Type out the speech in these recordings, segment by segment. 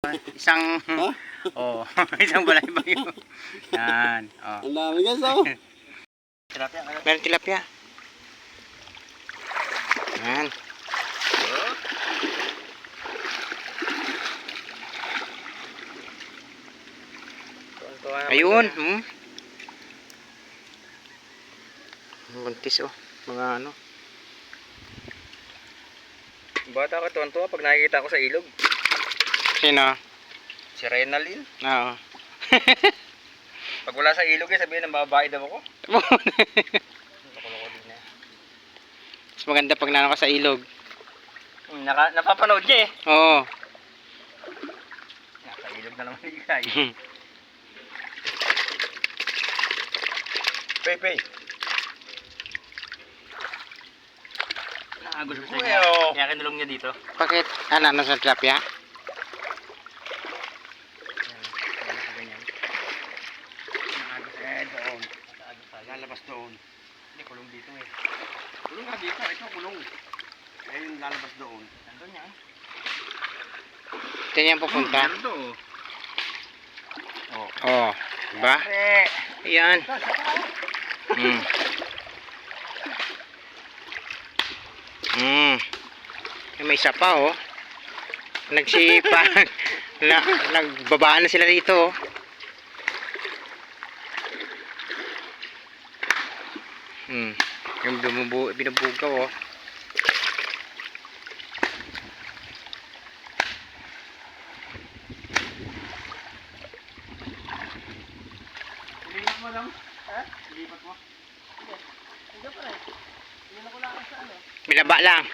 Isang Ha? oh, isang balay-bayo. Yan, oh. Ang dami guys, oh. Tilapia, ano? Meron tilapia. Yan. Ayun. Ang buntis, oh. Mga ano. Bata ka tuwan-tuwa pag nakikita ko sa ilog. Sino? Si Renalyn. Oo. Pag wala sa ilog, sabihin ng babae daw ako. Loko-loko din eh. Mas maganda pag nano ka sa ilog. Napapanood niya eh. Oo. Nasa ilog na naman ikay. Pei. Nakagos mo sa niya. Kaya kinulong niya dito. Bakit? Ano sa tilapia? Doon. Lalabas doon. Hindi, kulong dito eh. Kulong nga dito. Ito kulong. Eh yung lalabas doon. Nandun yan. Ito niyan pupunta. Meron to oh. Oh. Diba? Ayan. May isa pa, oh. Nagsipag. Nagbabaan na sila dito, oh. Yung binubugaw, oh. Lipat mo lang. Ha? Lipat mo. Hindi pa rin. Hindi na ko lang sa ano. Bilaba lang.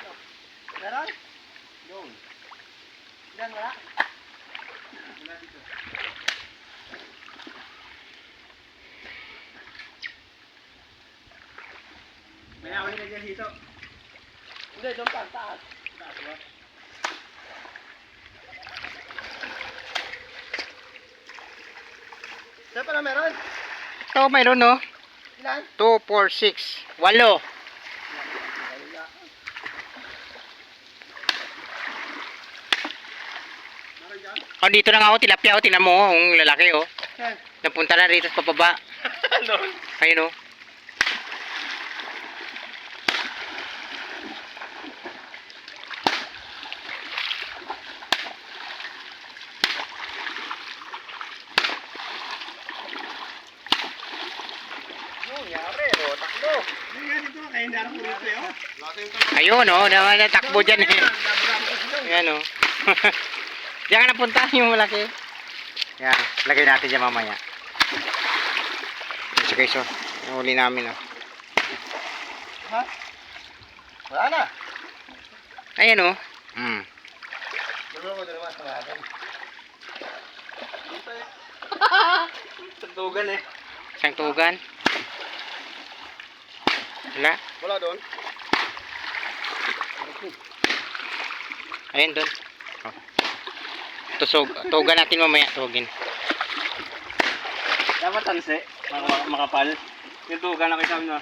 Meron? Doon. Diyan wala? Wala dito. May awin na dyan dito. Hindi, doon pa. Taas. Taas ba? Saan pala meron? Ito, mayroon, oh. Ilan? 2, 4, 6. 8. Oh, dito na nga ako, tilapia, oh. Tingnan mo, oh, yung lalaki, oh. Saan? Napunta na rito sa pababa. Doon. Ayun, oh. Yari, oh, takbo. Hindi nga dito, kaya hindi ako rito, oh. Ayun, oh. Natakbo dyan, eh. Ayan, oh. Diyan ka napunta yung malaki. Yan, lagay natin dyan mamaya. So guys, oh. Yung huli namin, oh. Ha? Wala na. Ayan, oh. Dalawa sa akin. Dito eh. Tuntugan eh. Isang tugan. Wala. Wala doon. Ayun, doon. Oh. Tugan natin mamaya, tugin. Dapat tanse. Makapal. Yung tugan na kisam na.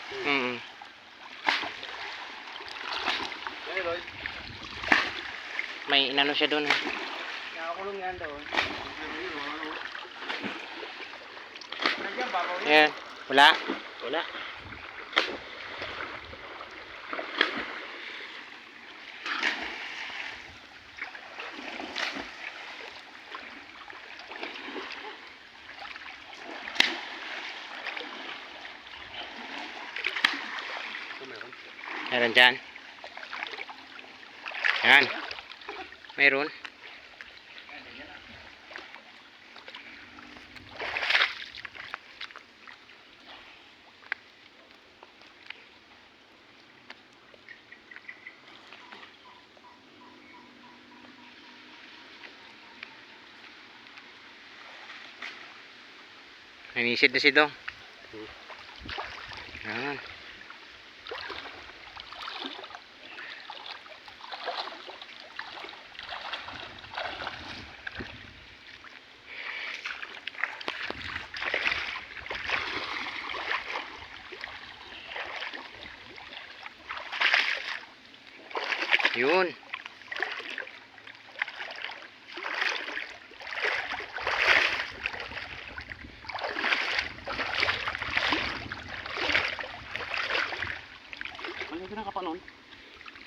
May inano siya doon, eh. Nakakulong yan doon. Nandiyan, babaw yan. Ayan. Wala. Wala. Meron dyan. Ayan. Meron. Nanisid na si Dong. Ayan. Yun.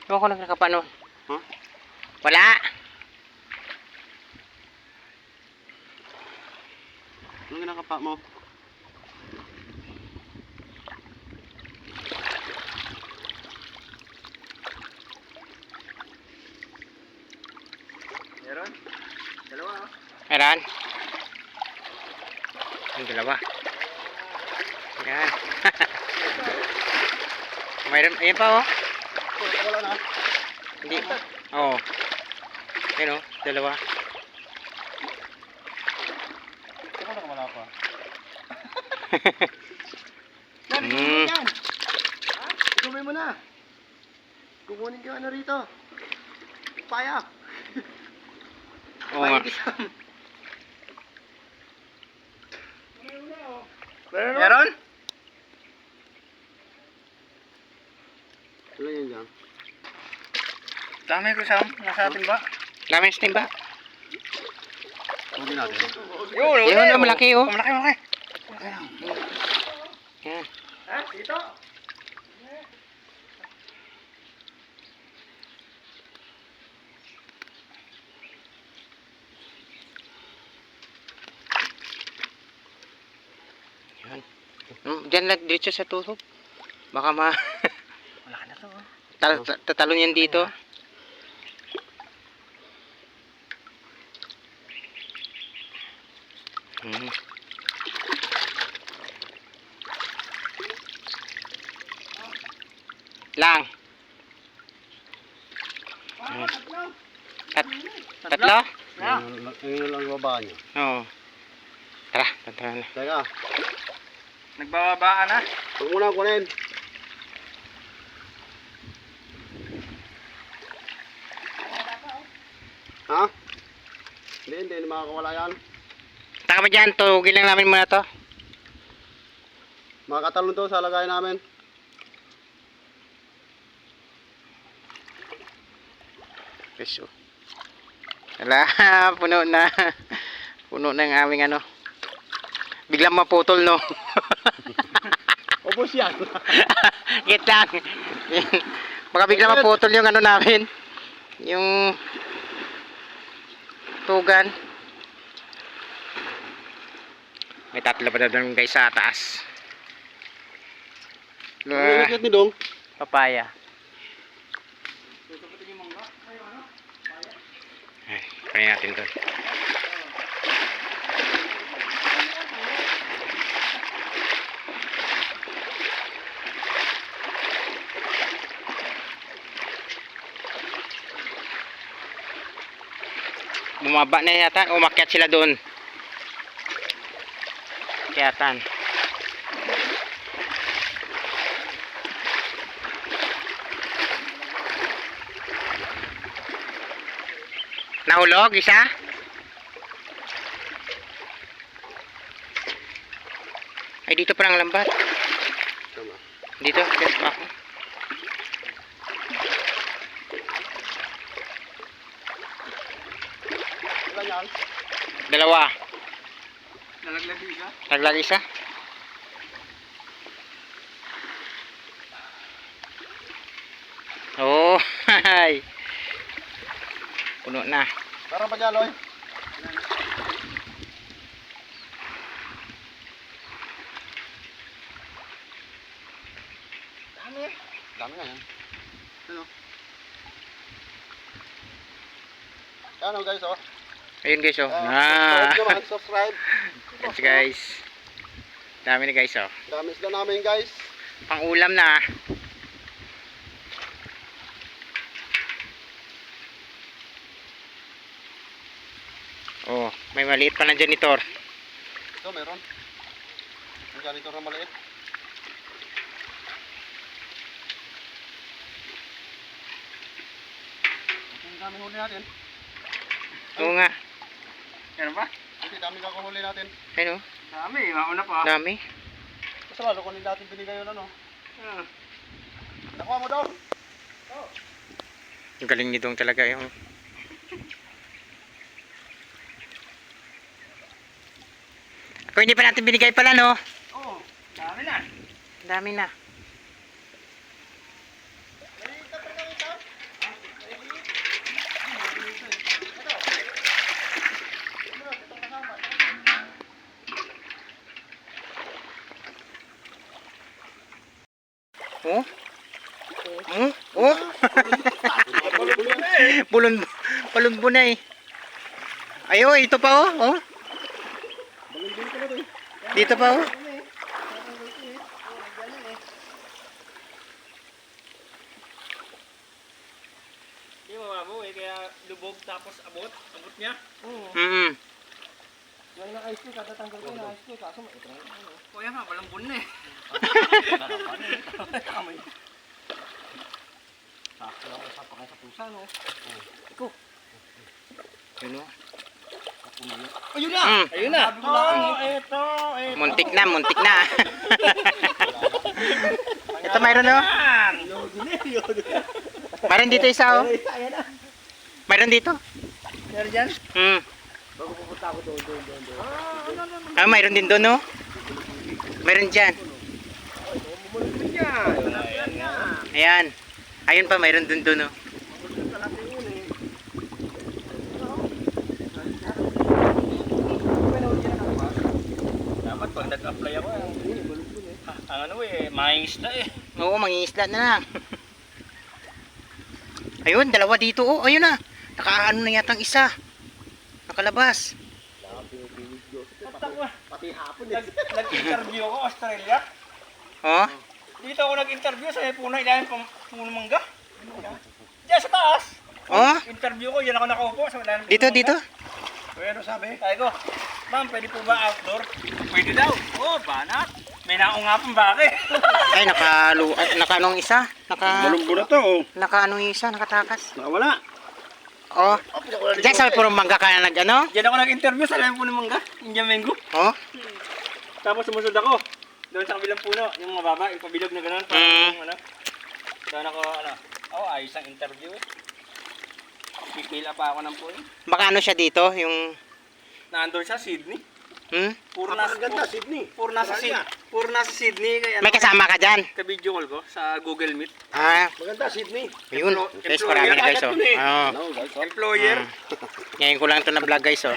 Ewan ko nagkakapa nun. Huh? Wala. Anong ginakapa mo? Meron? Dalawa oh. Meron. Ang dalawa. Yan. Mayroon. Ayan pa oh. Wala na. Hindi. Oo. Ayan oh. Dalawa. Ako na wala pa. Mm. Gawin mo na. Kukunin ko ano rito. Payak. Oo nga. Meron? Ano yan dyan? Dami ko Sam. Nasa atin ba? Dami sa timba. Huwag natin. Yun oh. Malaki oh. Malaki, malaki. Yan. Ha? Dito? Yan. Diyan lang diretso sa tuhog. Baka Malaki na to. tatalon yan dito. Hmm. Lang. Hmm. Tatlo? Ayun lang baba niyo. Oo. Tara, tara na. Teka. Nagbababa ka na? Huwag mo lang kunin. Ha? Hindi makakawala yan. Taka mo dyan, tuhugin lang namin muna to. Makakatalon to sa lagay namin. Peso. Wala, puno na. Puno na ang aming ano. Biglang maputol, no? Ubus yan. Git lang. Baka biglang maputol yung ano namin. Yung tugan. May tatlo pa na doon guys sa taas. Nakikit ni Dong. Papaya. Ay, kain natin doon. Bumaba na yata, umakyat sila doon. Kyatan. Nahulog isa? Ay dito pa ang lambat. Tama. Dito, yes pa ako. Ilan yan? Dalawa. Nalaglag isa? Taglag isa. Oh, hay. Puno na. Meron pa dyan, Loy? Dami. Dami nga yan. Ano? Ano guys, oh. Ayun guys, oh. Subscribe naman, subscribe. Thanks guys. Dami na guys, oh. Dami isda namin guys. Pang ulam na. Oh, may maliit pa na janitor. Ito meron. Ang janitor na maliit. Ang dami huli natin. Oo nga. Meron ba? Kasi dami kakuhuli natin. Ayun, oh. Dami, mauna pa. Dami. Basta lalo kunin natin binigay yun ano. Nakuha mo daw. Ang galing nitong talaga yung Kung hindi pa natin binigay pala, no? Oo, dami na. Ang dami na. Oh. Oh. Oh. Palumbo na eh. Ayo, ito pa oh. Oh. Dito pa oh. Hindi mo mamo eh, kaya lubog tapos abot niya. Mm. Yung ice cream, katatanggal ko na ice cream. Kaso ito na. Kuya nga, malambun na eh. Sakto lang sa pakay sa pusa, no? Yun oh. Ayun na! Mm. Ayun na. Ito. Muntik na. Ito mayroon oh. Mayroon dito isa oh. Ayan na. Mayroon dito. Meron dyan? Hmm. Bago pupunta ako doon. Ah, mayroon din doon oh. Mayroon dyan. Bumulog din yan. Ayan. Ayun pa, mayroon doon oh. Dapat pag nag-apply ako, ang ano eh, mangingisda eh. Oo, mangingisda na lang. Ayun, dalawa dito oh. Ayun na. Nakaano na yatang isa. Nakalabas. Pati hapon Nag-interview ako Australia. Oh. Dito ako nag-interview sa puno, ilalim puno mangga. Diyan sa taas. Oh. Interview ko, yan ako nakaupo sa ilalim puno Dito, mangga. dito. Pero sabi? Sabi ko, ma'am, pwede po ba outdoor? Pwede daw. Oo, banat. May naungapang bake. Ay, nakaanong isa. Malumbo na to. Nakaanong isa, nakatakas. Nakawala. Oh. Diyan sa puro mangga ka na nag-ano? Diyan ako nag-interview sa ilalim puno mangga. Indian mango. Oh. Tapos sumusod ako. Doon sa kabilang puno, yung mababa, yung pabilog na gano'n. Yung ano. Doon ako, ayos ang interview eh. Pipila pa ako ng puno. Baka ano siya dito, yung Nandun siya, Sydney. Puro Napakaganda, Sydney. Puro nasa Sydney. Kaya may kasama ka dyan. ka-video call ko sa Google Meet. Ah, Maganda, Sydney. yun. Guys, marami na guys oh. Oh. No, guys. Employer. Ngayon ko lang ito na-vlog guys oh.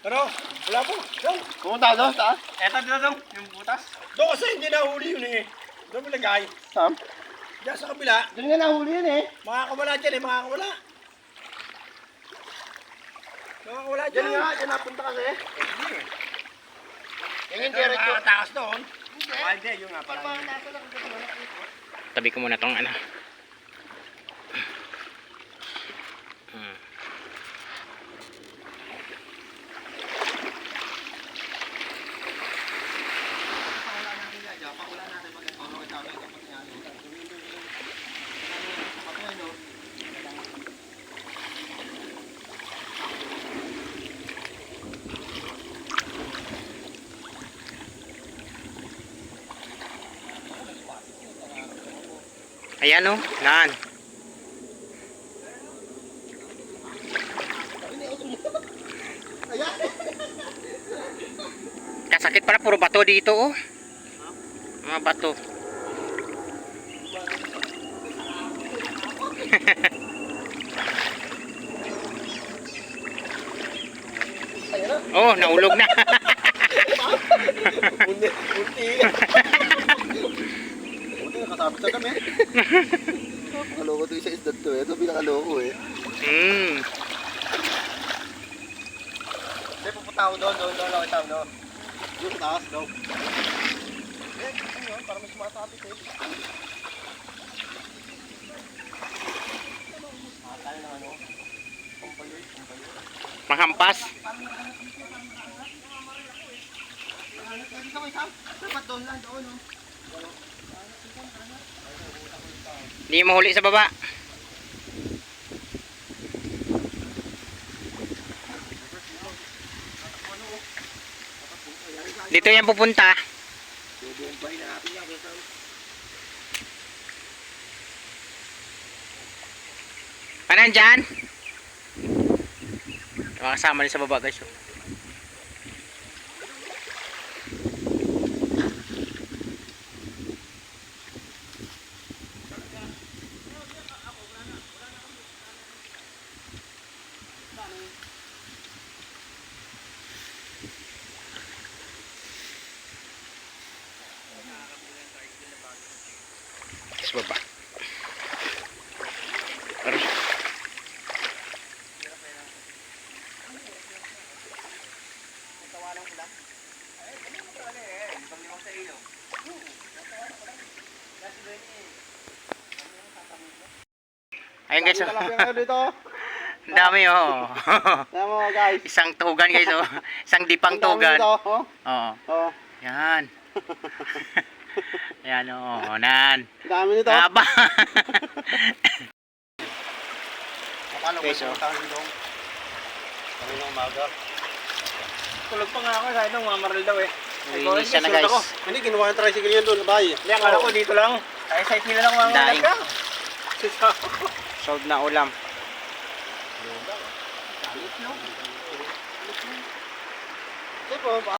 Ano? Wala po. Doon. Pumunta doon, taas. Eto dito daw, yung butas. Doon kasi hindi nahuli yun eh. Doon mo lagay. Sam? Diyan sa kabila. Doon nga nahuli yun eh. Makakawala dyan eh, makakawala. Makakawala dyan. Diyan nga, dyan napunta kasi. Yung diretso. Takas doon. Hindi, yung nga pala. Tabi ko muna tong ano. Ayan oh, nan. Kasakit pala, puro bato dito oh. Mga bato. Oh, naulog na. Bunti. Buti nakasabit sa kami. Nakaloko to isa isdad to eh. Ito pinakaloko eh. Hindi, pupunta ako doon. Doon ako itaw, no? Doon sa taas, daw. Eh, ano yun? Para mas sumasabit eh. Tayo ng ano? Kumpayoy. Manghampas. Dito ko isang. Dapat doon lang, doon, no? Hindi mo huli sa baba. Dito yan pupunta. Panan dyan? Makasama rin sa baba guys. Ayun guys, oh. Talapia kayo dito. Ang dami oh. Tingnan mo guys. Isang tugan guys oh. Isang dipang Ang dami tugan. dito, oh. Oo. Oh. Yan. Yan oh. Nan. Ang dami nito. Aba. Paano Okay, so. tayo dito? Kami ng umaga. Tulog pa nga ako, sabi nung mamaril daw eh. Linis siya na guys. Hindi, kinuha yung tricycle yan doon, bay. Hindi, akala ko dito lang. Ay, side nila lang mga Daing. ka. Sold na ulam. Sige po,